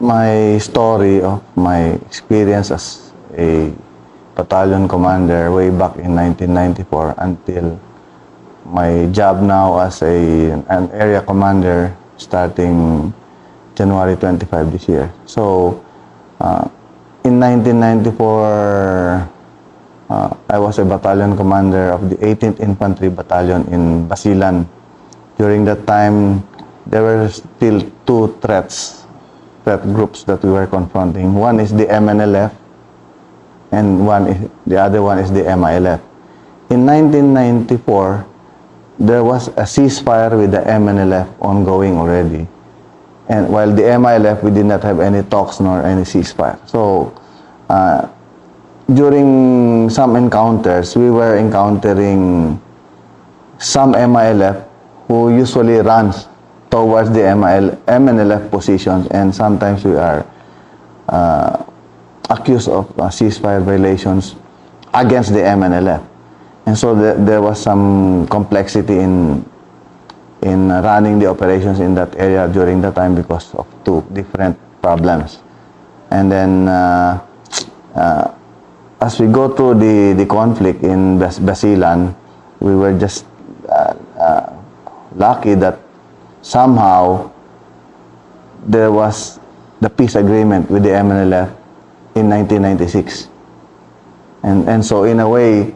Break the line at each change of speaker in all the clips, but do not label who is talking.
my story of my experience as a battalion commander way back in 1994 until my job now as an area commander starting January 25 this year. So, in 1994, I was a battalion commander of the 18th Infantry Battalion in Basilan. During that time, there were still two threat groups that we were confronting. One is the MNLF, and the other one is the MILF. In 1994, there was a ceasefire with the MNLF ongoing already. And while the MILF, we did not have any talks nor any ceasefire. So, during some encounters, we were encountering some MILF who usually runs towards the MNLF positions, and sometimes we are accused of ceasefire violations against the MNLF. And so there was some complexity in running the operations in that area during that time because of two different problems. And then as we go through the conflict in Basilan, we were just lucky that somehow there was the peace agreement with the MNLF in 1996. And so in a way,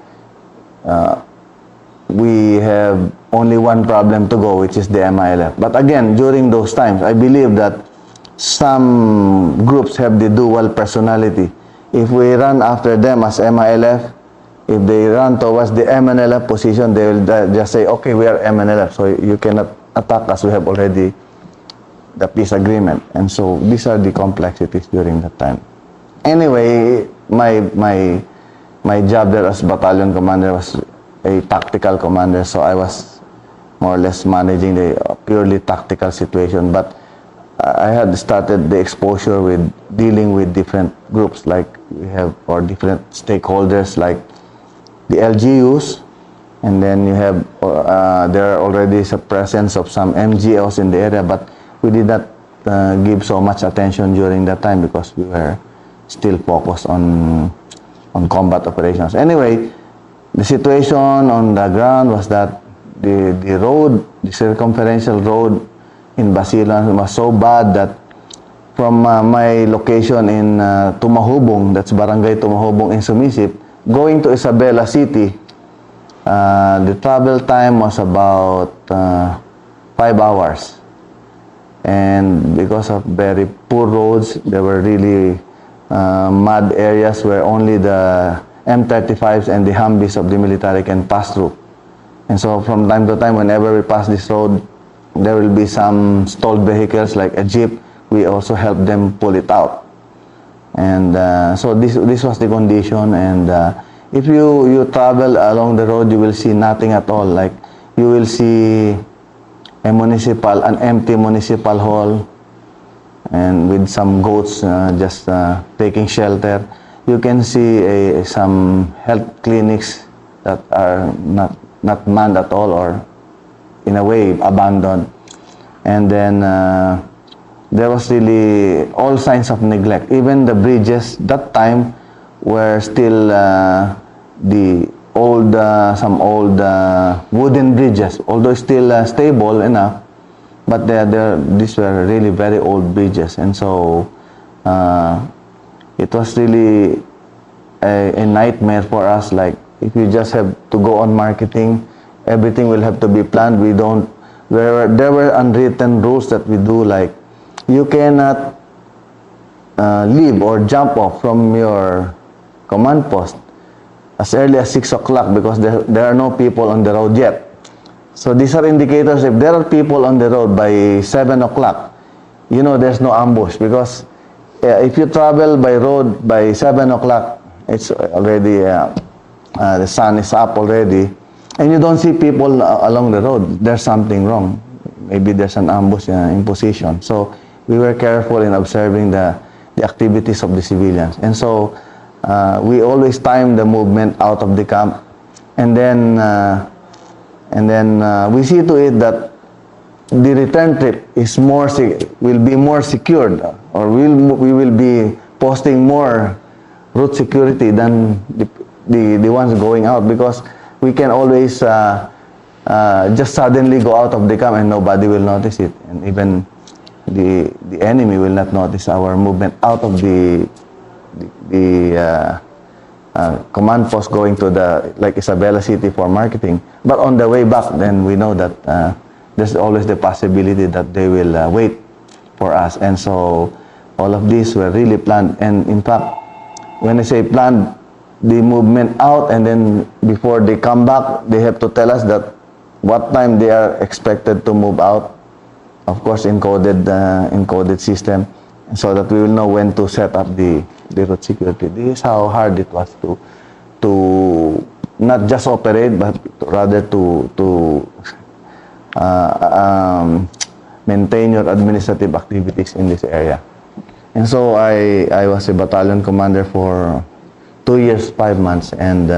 we have only one problem to go, which is the MILF. But again, during those times, I believe that some groups have the dual personality. If we run after them as MILF, if they run towards the MNLF position, they will just say, okay, we are MNLF, so you cannot attack us, we have already the peace agreement. And so these are the complexities during that time. Anyway, my job there as battalion commander was a tactical commander, so I was more or less managing the purely tactical situation. But I had started the exposure with dealing with different groups, like we have, or different stakeholders, like the LGUs, and then you have there are already a presence of some MGOs in the area, but we did not give so much attention during that time because we were still focused on combat operations. Anyway, the situation on the ground was that the road, the circumferential road in Basilan was so bad that from my location in Tumahubong, that's Barangay Tumahubong in Sumisip, going to Isabela City, the travel time was about 5 hours. And because of very poor roads, there were really mud areas where only the M35s and the Humvees of the military can pass through. And so from time to time, whenever we pass this road, there will be some stalled vehicles like a jeep. We also help them pull it out. And so this was the condition. And if you travel along the road, you will see nothing at all. Like you will see an empty municipal hall, and with some goats just taking shelter. You can see some health clinics that are not manned at all, or in a way abandoned. And then there was really all signs of neglect. Even the bridges that time were still some old wooden bridges, although still stable enough, but these were really very old bridges. And so it was really a nightmare for us. Like if you just have to go on marketing, everything will have to be planned. There were unwritten rules that we do, like you cannot leave or jump off from your command post as early as 6 o'clock because there are no people on the road yet. So these are indicators. If there are people on the road by 7 o'clock, you know there's no ambush, because if you travel by road by 7 o'clock, it's already, the sun is up already, and you don't see people along the road, there's something wrong. Maybe there's an ambush in position. So we were careful in observing the activities of the civilians. And so we always time the movement out of the camp, and then we see to it that the return trip is will be more secured, or we will be posting more route security than the ones going out, because we can always just suddenly go out of the camp and nobody will notice it, and even the enemy will not notice our movement out of the command post going to like Isabela City for marketing. But on the way back, then we know that there's always the possibility that they will wait for us. And so all of these were really planned. And in fact, when I say planned, the movement out, and then before they come back, they have to tell us that what time they are expected to move out. Of course, encoded system, so that we will know when to set up the route security. This is how hard it was to not just operate, but rather to maintain your administrative activities in this area. And so I was a battalion commander for 2 years, 5 months, and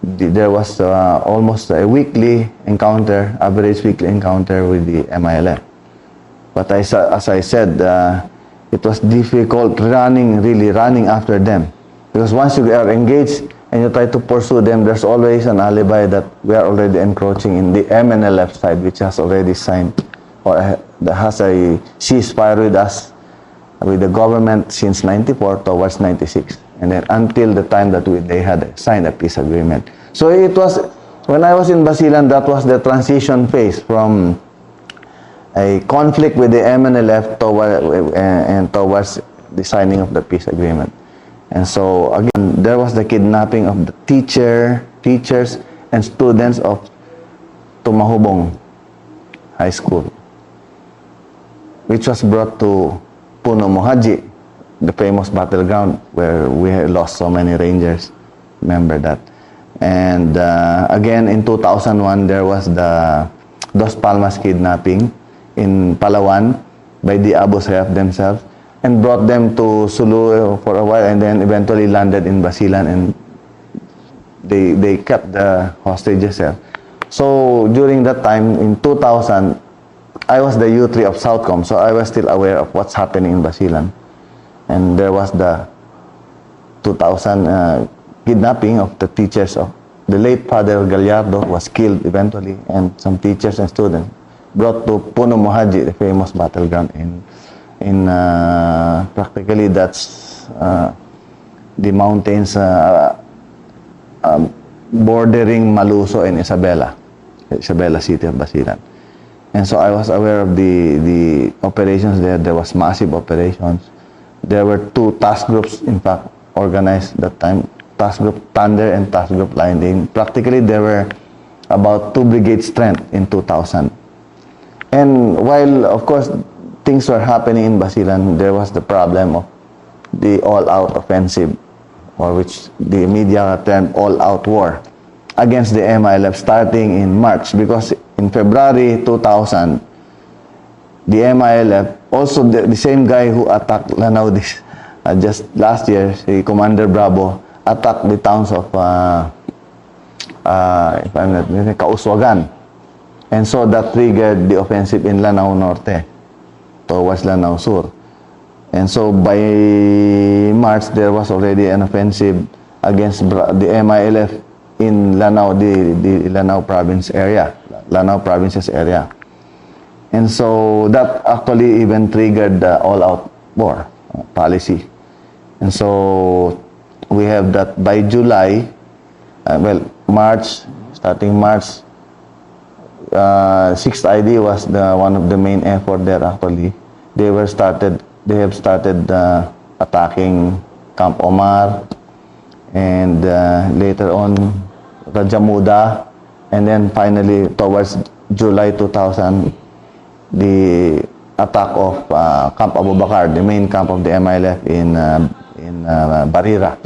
there was almost a weekly encounter, average weekly encounter with the MILF. But as I said, it was difficult really running after them. Because once you are engaged and you try to pursue them, there's always an alibi that we are already encroaching in the MNLF side, which has already signed or has a ceasefire with us, with the government since 94 towards 96. And then until the time that they had signed a peace agreement. So it was, when I was in Basilan, that was the transition phase from a conflict with the MNLF towards the signing of the peace agreement. And so again, there was the kidnapping of the teachers and students of Tumahubong High School, which was brought to Puno Mohaji, the famous battleground where we had lost so many Rangers. Remember that. And again, in 2001, there was the Dos Palmas kidnapping in Palawan by the Abu Sayyaf themselves, and brought them to Sulu for a while, and then eventually landed in Basilan, and they kept the hostages there. So during that time, in 2000, I was the U3 of Southcom, so I was still aware of what's happening in Basilan. And there was the 2000 kidnapping of the teachers of the late Father Gallardo was killed eventually, and some teachers and students brought to Puno Mohaji, the famous battleground in practically that's the mountains bordering Maluso and Isabela City of Basilan. And so I was aware of the operations there. There was massive operations. There were 2 task groups, in fact, organized that time. Task Group Thunder and Task Group Lion. Practically, there were about 2 brigade strength in 2000. And while, of course, things were happening in Basilan, there was the problem of the all-out offensive, or which the media termed all-out war, against the MILF starting in March. Because in February 2000, the MILF, also the same guy who attacked Lanao just last year, si Commander Bravo, attacked the towns of if I'm not mistaken, Kauswagan. And so that triggered the offensive in Lanao Norte towards Lanao Sur. And so by March, there was already an offensive against the MILF in Lanao, the Lanao province area, Lanao provinces area. And so that actually even triggered the all-out war policy. And so we have that by July, March, starting March, 6th ID was one of the main effort there actually. They have started attacking Camp Omar, and later on Rajamuda, and then finally towards July 2000, the attack of Camp Abu Bakar, the main camp of the MILF in Barira.